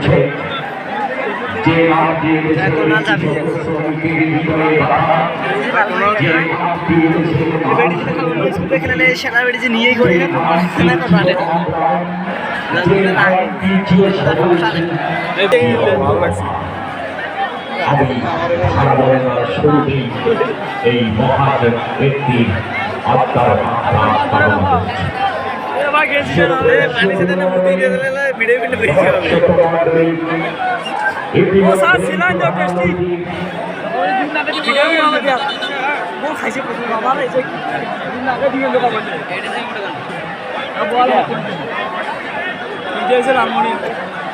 করছে যে মাটি সেনাবাহিনী নিয়েই করি এই মহান ব্যক্তির আত্মার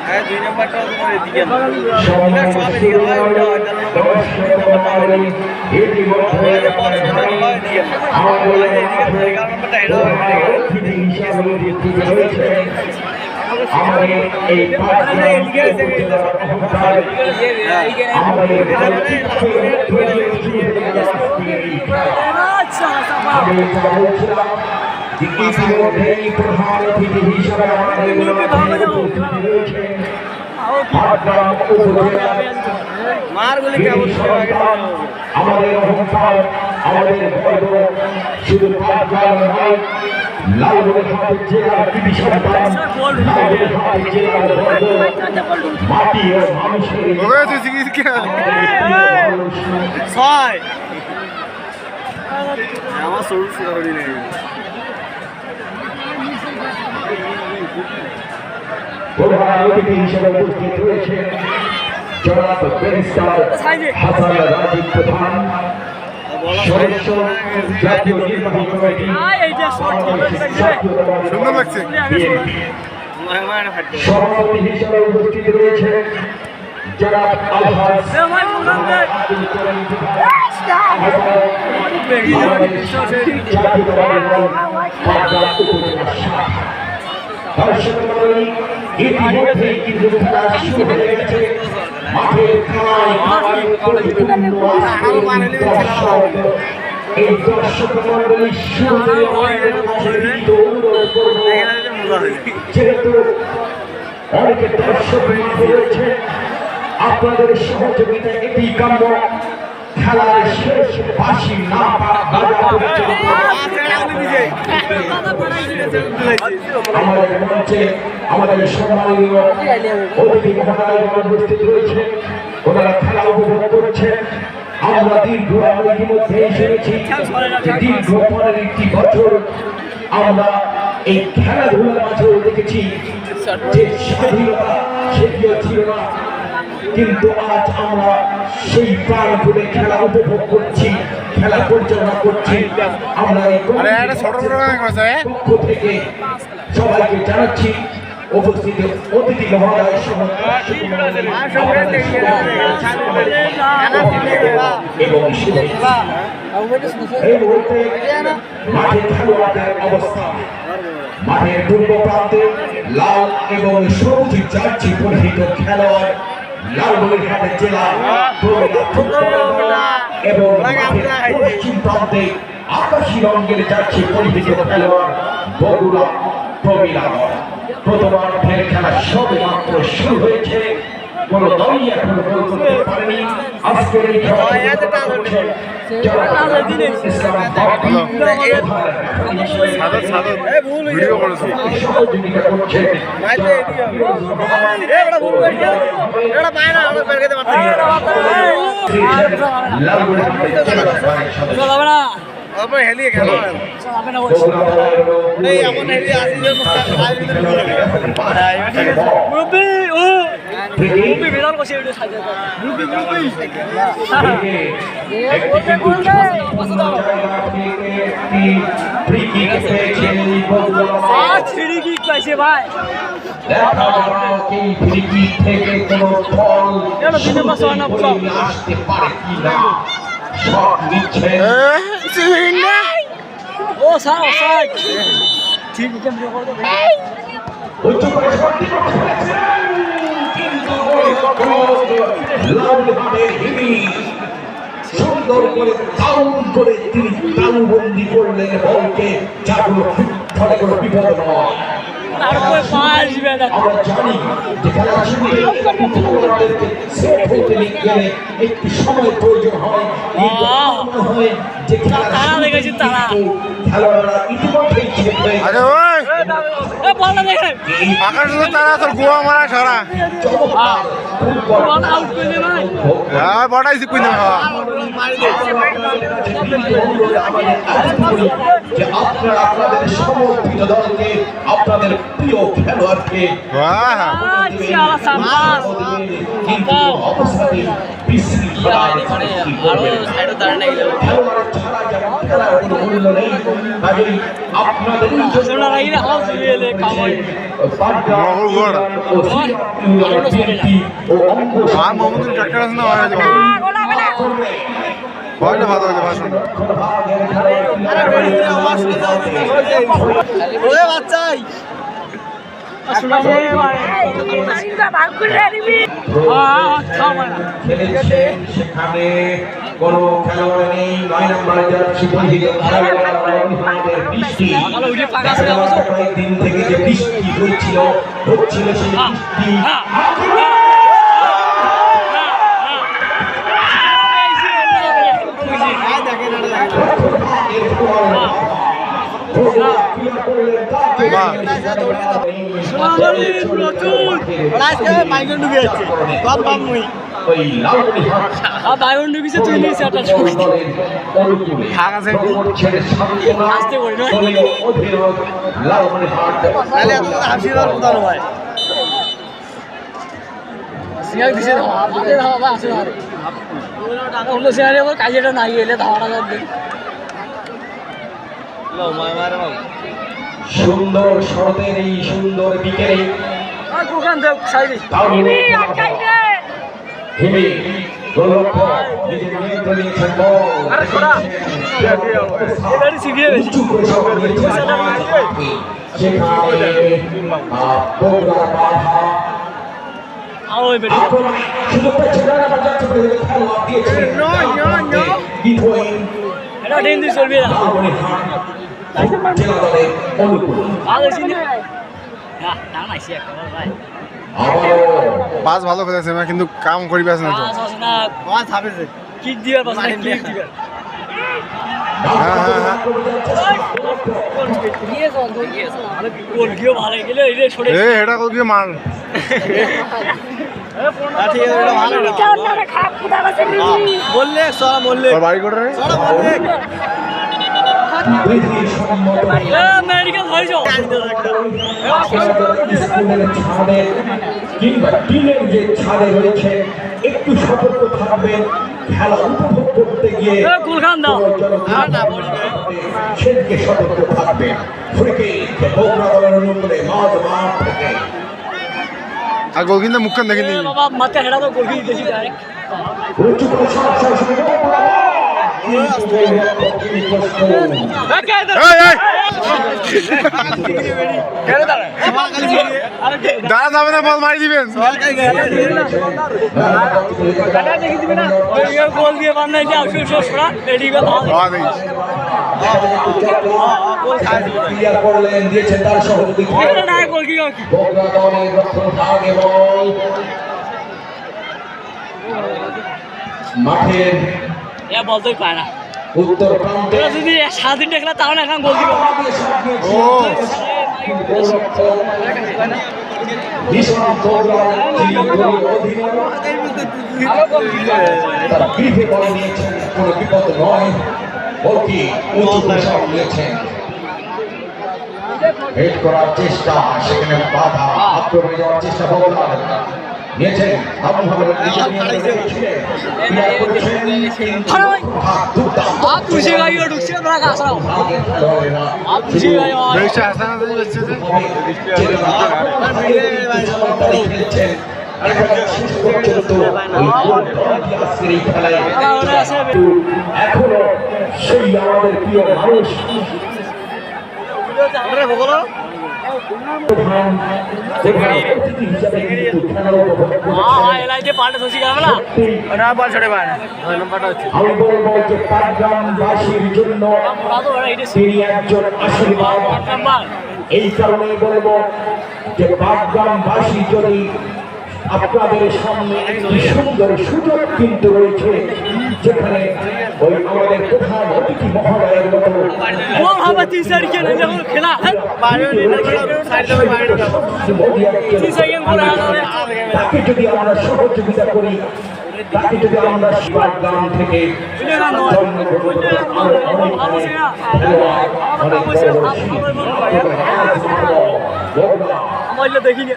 হ্যাঁ 2 নম্বরটাও তোমার এদিকে প্রধান অতিথি হিসাবে আমাদের অহংকার আমাদের গর্ব শুধু লালগড়ের জেলার কৃতি সন্তান লালগড়ের জেলার গর্ব মাটি ও মানুষের আমার সরু সুরাহরি নেই প্রধান অতিথি হিসেবে উপস্থিত রয়েছে জনাব ব্যারিস্টার হাসান রাজীব প্রধান সদস্য জাতীয় নির্বাহী কমিটি সুন্দর লাগছে সভাপতি হিসেবে উপস্থিত রয়েছে জনাব আলহাজ ইতিমধ্যে কিন্তু খেলা শুরু হয়ে গেছে মাঠের এই দর্শক মন্ডলী যেহেতু অনেকে দর্শক রয়েছে আপনাদের সহযোগিতা এটি কাম্য খেলার শেষ বাঁশি না আমাদের মঞ্চে আমাদের সম্মানীয় অতিথি মহোদয় উপস্থিত রয়েছে ওনারা খেলা উপভোগ করছে আমরা আমরা ইতিমধ্যে এসেছি দীর্ঘ 15 বছর আমরা এই খেলাধুলার মাঝেও দেখেছি যে স্বাধীনতা সেটিও ছিল না কিন্তু আজ আমরা সেই প্রাণ খুলে খেলা উপভোগ করছি খেলা পরিচালনা করছি আমরা এই পক্ষ থেকে সবাইকে জানাচ্ছি উপস্থিত অতিথি মহোদয় এবং এই মুহূর্তে মাঠে খেলোয়াড়দের অবস্থা মাঠের পূর্ব প্রান্তে লাল এবং সবুজ জার্সি পরিহিত খেলোয়াড় লালমনিরহাট জেলা এবং পশ্চিম প্রান্তে আকাশী রঙের জার্সি পরিহিত খেলোয়াড় বগুড়া প্রবীণনগর প্রথমার্ধের খেলা সবে মাত্র শুরু হয়েছে কোন দলই এখন গোল করতে পারেনি আজকের এই সহযোগিতা করছে হেলিয়ে গেল এমন হেলিয়ে আসি বিড়াল বসে ভাই আসতে পারে কিনা শট নিচ্ছে ও স্যার ঠিক সুন্দর করে দাউন করে তিনি তালুবন্দি করলেন বলকে যাগুলো ফলে কোনো বিপদ নয় তারপরে পাঁচ বেলা আমরা জানি যে খেলা শুরু খেলোয়াড়দেরকে সেট হতে গেলে একটি সময় প্রয়োজন হয় হয় যে তারা দেখেছি তারা খেলোয়াড়রা ইতিমধ্যেই সেট হয়ে আরে ওই বলটা দেখেন আকাশ তো তারা তোর গোয়া মারা ছড়া বল আউট করে ভাই হ্যাঁ বড়াইছি কই না যে আপনারা আপনাদের সমর্পিত দলকে আপনাদের প্রিয় খেলোয়াড়কে বাহ আচ্ছা সাবাস কিন্তু অবস্থাতে বিশৃঙ্খলার সৃষ্টি করবেন না। খেলোয়াড় ছাড়া যেমন খেলার কোনো মূল্য নেই, কাজেই আপনাদের শোনা রাখি না হাউস রিয়েলে কামাই আর মোহাম্মদুল ট্রাক্টর আছে না ভয়টা ভালো হয়েছে ভাষণ ওরে বাচ্চাই শোনা রে ভাই সেখানে কোনো খেলোয়াড় নেই, 9 নম্বরে জার্সি পরিহিত খেলোয়াড়দের বৃষ্টি কয়েকদিন থেকে যে বৃষ্টি হচ্ছিল সেই বৃষ্টি ওই লালমনিরহাট বাইরন ঢুকেছে তুই নিয়ে সেটা ছেড়ে সান্ত্বনা আসতে বলি না দলীয় অধিনায়ক লালমনিরহাট সিয়াক দিছে আমাদের ধাওয়া আছে আর টাকা হলো সিয়ারে ওর কাজেটা নাই এলে ধাওয়াটা যাবে লো মারে বাবু সুন্দর শরতের এই সুন্দর বিকেলে আর কোখান দেখ সাইডে হিমি আটকাই দে হিমি গোলরক্ষক নিজের নিয়ন্ত্রণ নিয়েছেন বল আরে ছোড়া এটাই সিগিয়ে বেশি উঁচু করে সবাই নিয়েছেন সেখানে বগুড়া বাধা আর ওই বেটি আক্রমণে সুযোগটা ছেড়ে না বাজাচ্ছে বলে খেলোয়াড় দিয়েছেন বিধোয়ী এটা দিন দি চলবে না লালমনিরহাট জেলা দলের অনুকূল ভালো ছিল হ্যাঁ না না সে খবর ভাই আবারও পাস ভালো খেলেছে না কিন্তু কাম করিবে না তো পাস আছে না পাস হবে যে কিক দিবার পাস না কিক দিবার হ্যাঁ হ্যাঁ হ্যাঁ গোল গিয়ে ভালো গেলে এই রে ছড়ে এ এটা কো কি মার বললে সরা বললে তোর বাড়ি কোটে রে মেডিকেল হয়ে যাও স্কুলের ছাদে কিংবা টিনের যে ছাদে রয়েছে একটু সতর্ক থাকবেন খেলা উপভোগ করতে গিয়ে কুলখান দাও সেদিকে সতর্ক থাকবেন ফ্রিকে বগুড়া দলের অনুকূলে মাঝ মাঠ থেকে আর গোল কিন্তু মুখখান দেখিনি বাবা মাথা হেডা তো গোল কি দেখি ডাইরেক্ট উঁচু করে সরাসরি দাঁড়া যাবে না বল মারি দিবেন গোল দিয়ে বান্ধাই যে আসল সরা রেডি করে হ্যাঁ দেখিস ক্লিয়ার করলেন দিয়েছেন তার সহযোগী না গোল কি বগুড়া দলের রক্ষণভাগে বল মাঠের এ বলতেই পায় না উত্তর প্রান্তে এরা যদি স্বাধীন দেখলে তাও না এখন গোল দিবে ও ভীষণ বগুড়া তারা গ্রিপে বল নিয়েছেন কোনো বিপদ নয় বলটি উঁচু করে সব নিয়েছেন হেড করার চেষ্টা সেখানে বাধা আক্রমণে যাওয়ার চেষ্টা বগুড়ার নিয়েছেন আবু হামেদ आप खुशी भाई और ढुकছে বড় কাজ রাও आप खुशी भाई और বেশি হাসানা দিয়ে যাচ্ছে যে এখনো সেই আমাদের প্রিয় মানুষ আরে বলো এলাইতে পাল্টে ধসি গেল না না বল ছড়ে ভাই নাম্বারটা হচ্ছে আমি বলবো যে পাটগ্রামবাসীর জন্য আমরা তো এটা তিনি একজন আশীর্বাদ নাম্বার এই কারণে বলবো যে বাগগ্রামবাসী যদি আপনাদের সামনে একটি সুন্দর সুযোগ কিন্তু রয়েছে, যেখানে ওই আমাদের প্রধান অতিথি মহোদয়ের মতো খেলা তাকে যদি আমরা সহযোগিতা করি, তাকে যদি আমরা বাগগ্রাম থেকে দেখিনি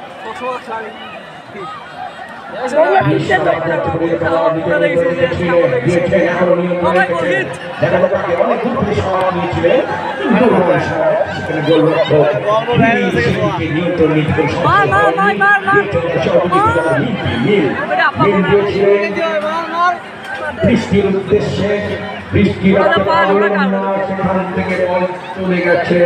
বৃষ্টির উদ্দেশ্যে বৃষ্টির সেখান থেকে বল চলে গেছে।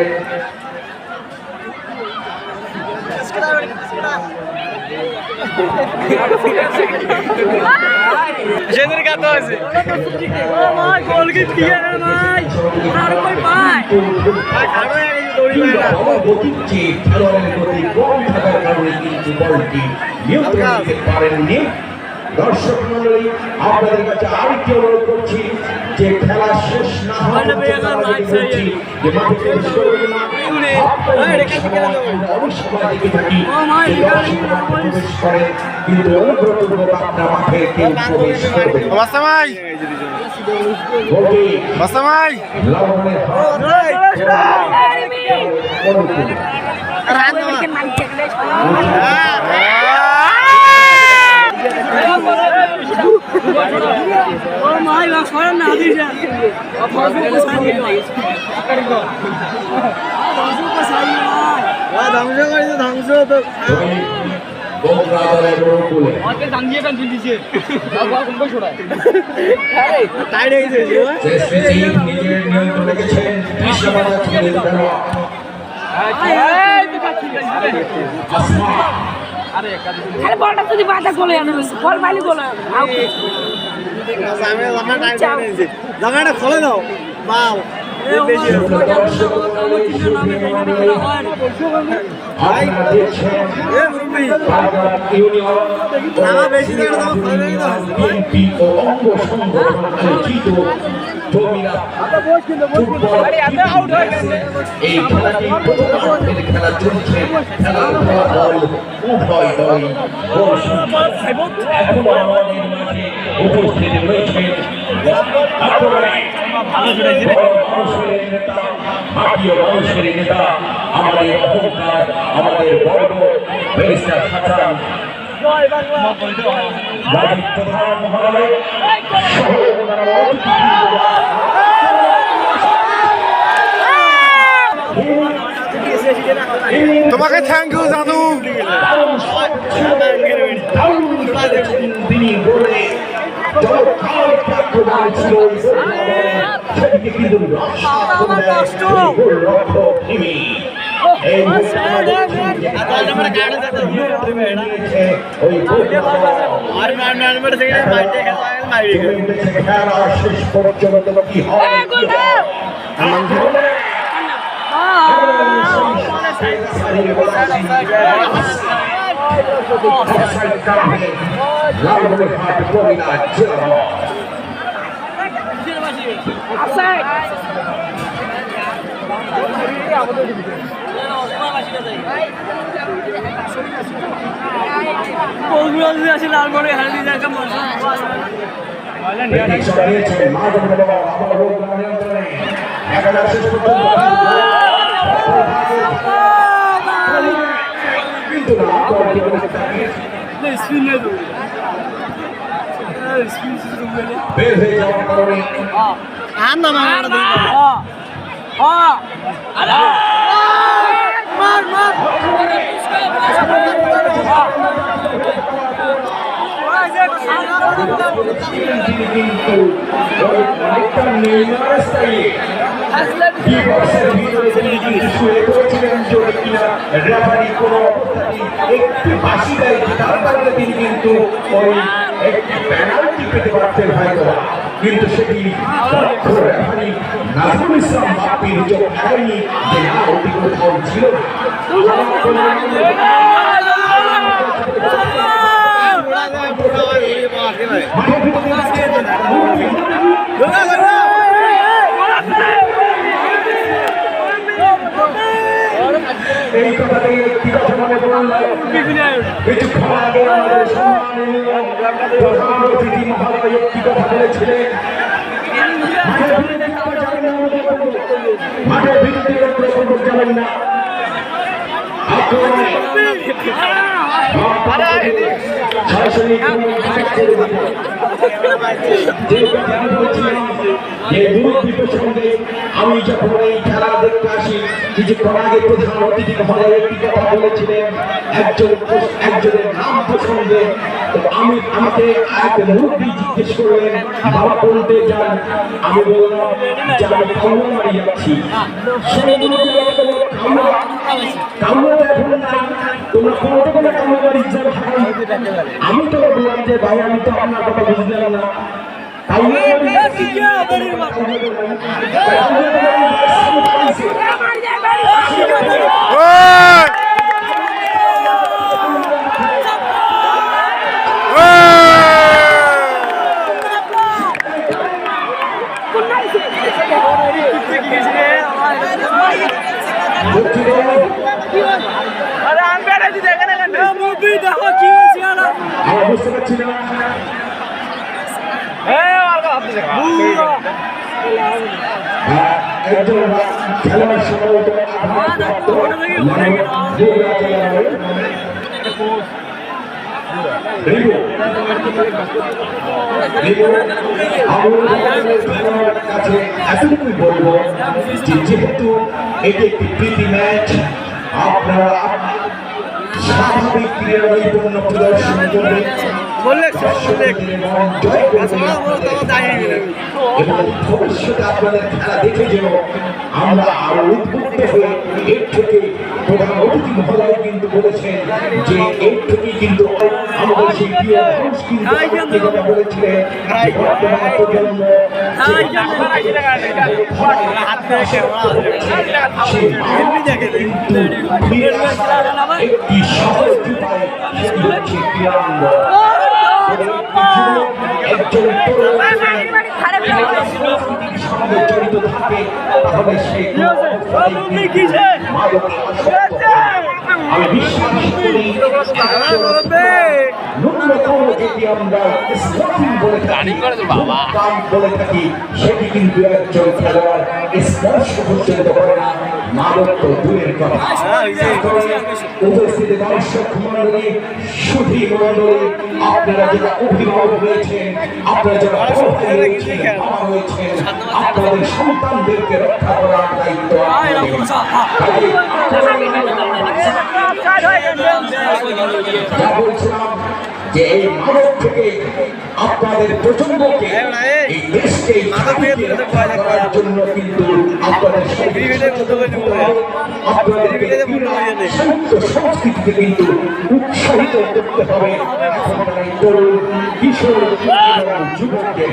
দর্শক মন্ডলী, আপনাদের কাছে আরেকটি অনুরোধ করছি যে খেলা শেষ না হওয়ার যে মাঠে প্রবেশ করবেন না। অনেক সময় দেখে থাকি প্রবেশ করেন, কিন্তু অনুগ্রহপূর্বক আপনার মাঠে কেউ প্রবেশ করবেন না। বাসামাই বাসামাই লালনের ধ্বংস তো আরে বলটা যদি বাধা গোলে আনে বল মাইলি গোলে জামাটা খোলে দাও বাল এই খেলাটি খেলা চলছে, খেলা বল উভয় দল উপস্থিত রয়েছে মানুষের নেতা, আমাদের অহংকার, আমাদের গর্ব, ব্যারিস্টার হাসান প্রধান মহোদয় তোমাকে থ্যাংক ইউ জাদু। তিনি বলে শেষ পর্যন্ত কি হয় বের হয়ে যাওয়ার কারণে কিন্তু অনেকটা নেইমার স্টাইলে ডিবক্সের ভিতরে তিনি কিন্তু শুয়ে পড়েছিলেন, যদি কিনা রেফারি কোনো অবস্থাতেই একটি বাঁশি দেয়, তার কারণে তিনি কিন্তু ওই একটি পেনাল্টি পেতে পারতেন হয়তো, কিন্তু সেটি রেফারি নাজমুল ইসলাম বাপ্পির চোখ এড়ায়নি যে না ওটি কোনো ফাউল ছিল না। এই কথাটি একটি কথা মনে পড়ল, কিছুক্ষণ আগে আমাদের সম্মাননীয় প্রধান অতিথি মহোদয় একটি কথা বলেছিলেন, মাঠের ভিত্তিতে প্রসঙ্গ যাবেন না। সরাসরি আমি যখন এই খেলা দেখতে আসি কিছুক্ষণ আগে প্রধান অতিথি মহোদয় একটি কথা বলেছিলেন একজনের নাম প্রসঙ্গে, আমাকে এক মুরব্বী জিজ্ঞেস করলেন বাবা বলতে যান, আমি বললাম যে আমি কামড় মারি যাচ্ছি। কামড় এখন নাই, তোমরা কোনো কোনো কামড় মারি যাবে। আমি তো বললাম যে ভাই আমি তো আপনার কথা বুঝলাম না। বুঝতে পারছি না খেলার সময় এতটুকুই বলবো যে যেহেতু এটি একটি প্রীতি ম্যাচ, আপনারা স্বাভাবিক ক্রীড়া নৈপুণ্য প্রদর্শন করবেন এবং ভবিষ্যতে আপনাদের খেলা দেখে যেন আমরা আরো উদ্বুদ্ধ হয়ে এর থেকে প্রধান অতিথি মহোদয় কিন্তু বলেছেন যে এর থেকে কিন্তু আমাদের সেই প্রিয় মানুষ কিন্তু বলেছিলেন বর্তমান প্রজন্ম একটি সহজ উপায় হচ্ছে ক্রীড়াঙ্গ। একজন জড়িত থাকে তাহলে সেই আমি বিশ্বাস করি ন্যূনতম যদি আমরা স্পোর্টিং বলে থাকি সেটি কিন্তু একজন খেলোয়াড় স্পর্শ পর্যন্ত করে না, মাদক তো দূরের কথা। উপস্থিত দর্শক মন্ডলী, সুধী মন্ডলী, আপনারা যারা অভিভাবক রয়েছেন, আপনারা যারা রয়েছেন, আপনাদের সন্তানদেরকে রক্ষা করার দায়িত্ব বলছিলাম যে এই মানব থেকে আপনাদের প্রজন্মকে এই দেশকে করার জন্য কিন্তু আপনাদের সাহিত্য সংস্কৃতিকে কিন্তু উৎসাহিত করতে হবে। তরুণ কিশোর এবং যুবকদের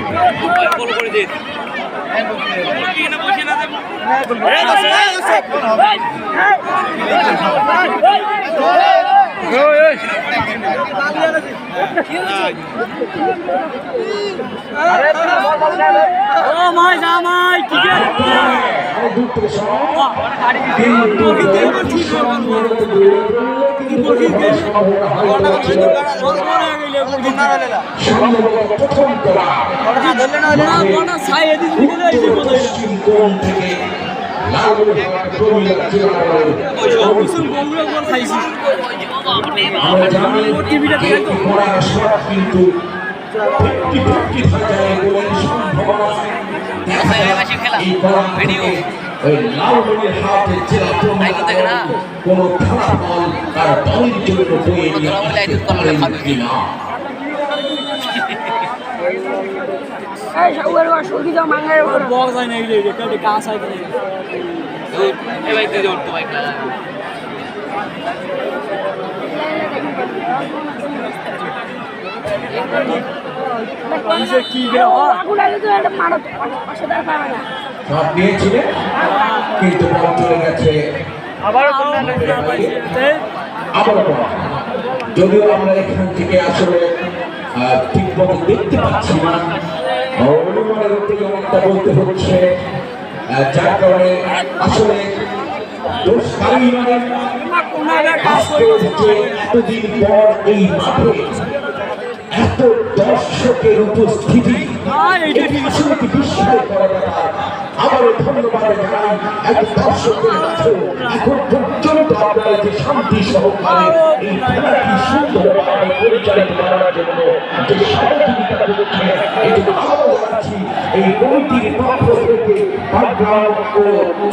কিন্তু কোনো ফলাফল তার দলের জন্য বয়ে নিয়ে না। কি সব দিয়েছিলেন কিন্তু বল চলে গেছে আবারও বল। যদিও আমরা এখান থেকে আসলে ঠিক মতো দেখতে পাচ্ছি না, অনুমানের উপরে অনেকটা বলতে হচ্ছে, যার কারণে আসলে দোষ কারই নয়। এতদিন পর এই মাঠে এত দর্শকের উপস্থিতি আসলে কি বিস্ময় করা ব্যাপার। আবারও ধন্যবাদ জানাই এত দর্শকের মাঝে এখন পর্যন্ত আপনারা যে শান্তি সহকারে এই খেলাটি সুন্দরভাবে পরিচালিত করার জন্য যে সহযোগিতা করেছে, এই জন্য আবারও জানাচ্ছি এই কমিটির পক্ষ থেকে পাটগ্রাম ও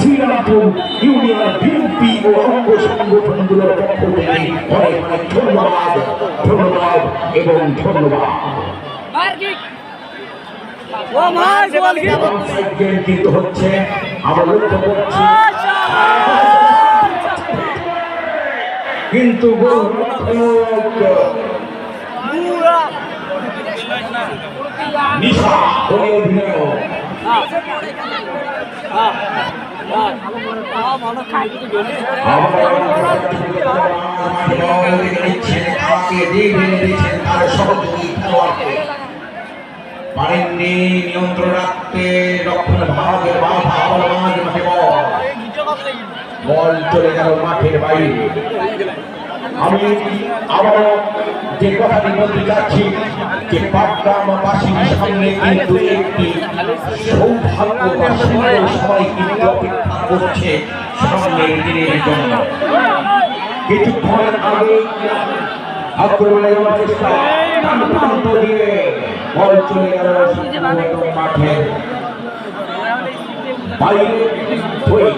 শ্রীরামপুর ইউনিয়ন বিএনপি ও অঙ্গ সংগঠনগুলোর পক্ষ থেকে অনেক অনেক ধন্যবাদ এবং ধন্যবাদ। কিন্তু হচ্ছে আমরা লক্ষ্য করছি, কিন্তু নিশা বলে অধিনায়ক পারেননি নিয়ন্ত্রণ রাখতে রক্ষণ ভাগের বল চলে গেল মাঠের বাইরে। আমি আবারও যে কথাটি বলতে চাচ্ছি যে পাটগ্রামবাসীর সামনে কিন্তু একটি সৌভাগ্য বা সুন্দর সময় কিন্তু অপেক্ষা করছে সামনের দিনের জন্য। কিছুক্ষণ আগে আক্রমণের চেষ্টা প্রান্ত দিয়ে বল চলে গেল মাঠের বাইরে হয়ে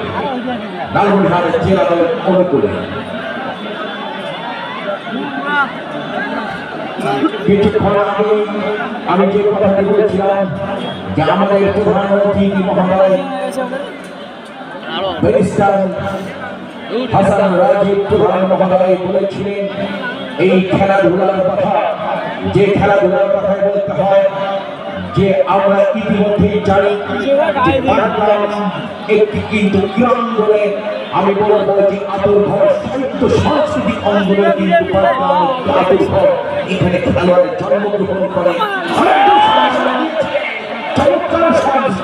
লালমনিরহাট জেলা দলের অনুকূলে। কিছুক্ষণ আগে আমি যে কথাটি বলেছিলাম যে আমাদের প্রধান অতিথি মহোদয় ব্যারিস্টার হাসান রাজীব প্রধান মহোদয় বলেছিলেন এই খেলাধুলার কথা, যে খেলাধুলার কথা বলতে হয় যে আমরা ইতিমধ্যেই জানি যে একটি কিন্তু গ্রাম বলে আমি বলবো যে আতুরঘর সাহিত্য সাংস্কৃতিক অঙ্গনে কিন্তু আতুরঘর এখানে খেলোয়াড়ের জন্মগ্রহণ করে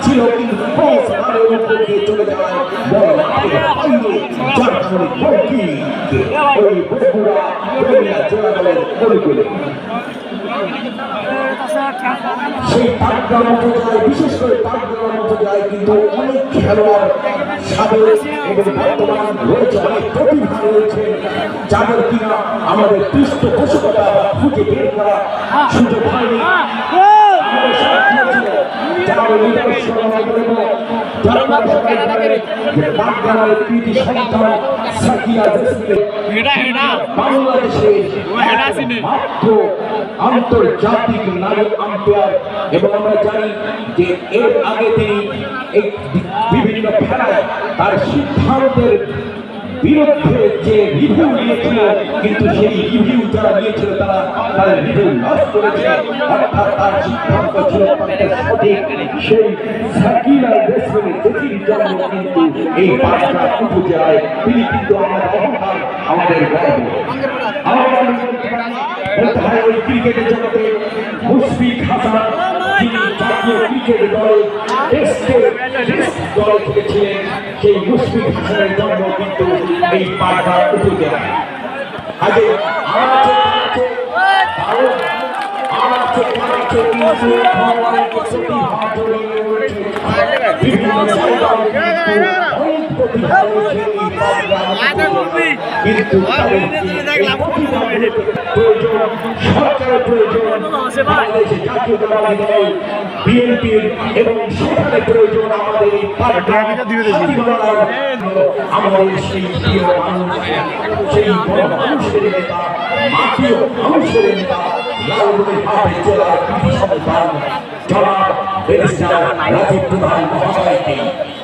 ছিল কিন্তু চলে যায় সেই পাটগ্রাম উপজেলায়, বিশেষ করে পাটগ্রাম উপজেলায় কিন্তু অনেক খেলোয়াড় সাবেক এবং বর্তমান রয়েছে, অনেক প্রতিভা রয়েছে যাদের কিনা আমাদের পৃষ্ঠপোষকতা বা খুঁজে বের করা সুযোগ হয়নি। আন্তর্জাতিক নারী আম্পায়ার এবং আমরা জানি যে এর আগে তিনি বিভিন্ন খেলায় তার সিদ্ধান্তের বিরুদ্ধে যে রিভিউ নিয়েছিল, কিন্তু সেই রিভিউ যারা নিয়েছিল তারা তাদের রিভিউ লস করেছে, অর্থাৎ তার সিদ্ধান্ত ছিল সঠিক। সেই সাকিনা রেসলিং যেটির জন্য কিন্তু এই পাটগ্রাম উপজেলায় তিনি কিন্তু আমাদের অহংকার, আমাদের গর্ব। বলতে হয় ওই ক্রিকেটের জগতে মুশফিক হাসান যিনি জাতীয় ক্রিকেট দলে দল খেলেছিলেন, সেই মুশফিক হাসানের জন্ম কিন্তু এই পাটগ্রাম উপজেলায়। আগে সরকারের প্রয়োজন, বিএনপির এবং সেখানে প্রয়োজন আমাদের আমাদের সেই প্রিয় মানুষ, সেই বড় মানুষের নেতা, মাটিও মানুষের নেতা লালমনিরহাট জেলার কৃতি সন্তান জনাব ব্যারিস্টার রাজীব প্রধান মহোদয়কে।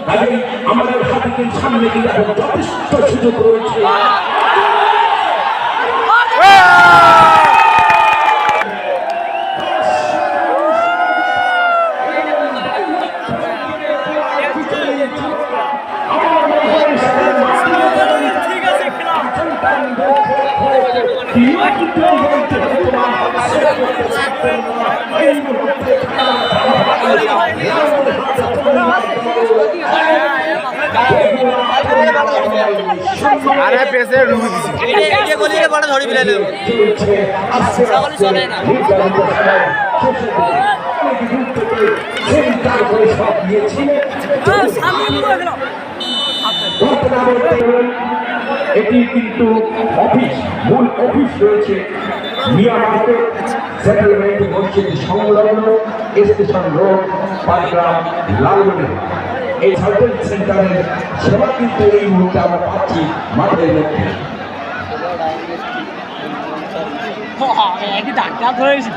কাজেই আমাদের হাতের সামনে কিন্তু এখন যথেষ্ট সুযোগ রয়েছে। এই মুহূর্তে আরে পেছে রুই দিছি চলছে আস্তে আস্তে নির্ধারিত সময় শেষের দিকে। অনেক দূর থেকে সেন্টার করে সব নিয়েছিলেন। ঘটনা বলতে এটি কিন্তু অফিস, মূল অফিস রয়েছে মিয়া মার্কেট সেটেলমেন্ট মসজিদ সংলগ্ন স্টেশন রোড, পাটগ্রাম, লালমনিরহাট। এই সার্ভিস সেন্টারের সেবা কিন্তু এই মুহূর্তে আমরা পাচ্ছি মাঠের মধ্যে। একই ডাক্তার ধরেছি